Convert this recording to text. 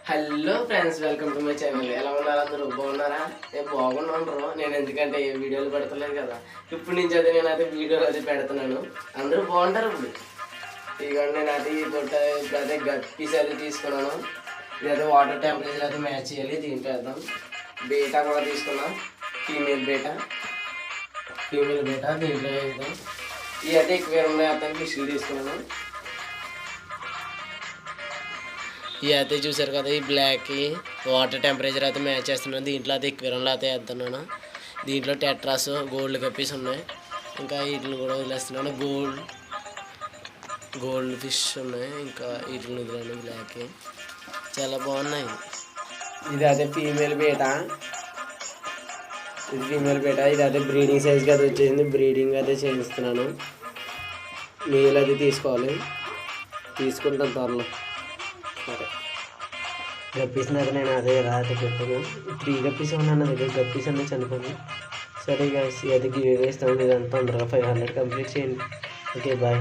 Hello friends, welcome to my channel. ఎలా ఉన్నారు? అందరూ బాగున్నారా? నేను బాగున్నా ఉంటారు. నేను ఎందుకంటే ఏ వీడియోలు పెడతలేదు కదా, ఇప్పుడు నుంచి అయితే నేనైతే వీడియోలు అయితే పెడుతున్నాను. అందరూ బాగుంటారు. ఇదిగోండి, నేనైతే ఈ పొట్ట ఇప్పుడైతే గప్పీస్ అయితే తీసుకున్నాను. ఇదైతే వాటర్ టెంపరేచర్ అయితే మ్యాచ్ చేయాలి. దీంట్లో వేద్దాం. బేటా కూడా తీసుకున్నాం, ఫీమేల్ బేటా దీంట్లో వేద్దాం. ఇవి అయితే ఎక్కువ ఉన్నాయి. ఫిష్లు తీసుకున్నాను. ఇవి అయితే చూసారు కదా, ఈ బ్లాక్కి వాటర్ టెంపరేచర్ అయితే మ్యాచ్ చేస్తున్నాను. దీంట్లో అయితే ఎక్వేరియంలో అయితే వేస్తున్నాను. దీంట్లో టెట్రాస్ గోల్డ్ కప్పీస్ ఉన్నాయి. ఇంకా వీటిని కూడా వదిలేస్తున్నాను. గోల్డ్ ఫిష్ ఉన్నాయి. ఇంకా వీటిని వదిలేను. బ్లాక్కి చాలా బాగున్నాయి. ఇది అదే ఫీమేల్ బేటా. ఇది అదే బ్రీడింగ్ సైజ్కి అది వచ్చేసింది. బ్రీడింగ్ అయితే చేయిస్తున్నాను. మేల్ అది తీసుకోవాలి, తీసుకుంటాను త్వరలో. సరే, గప్పీస్ అయితే నేను అదే రాతే పెట్టాను. 3 గప్పీస్ ఉన్నాయి నా దగ్గర. గప్పీస్ అన్నీ చనిపోయింది. సరే గైస్, అది గివ్ వేస్తాను. ఇదంతా తొందరగా 500 కంప్లీట్ చేయండి. Okay, bye.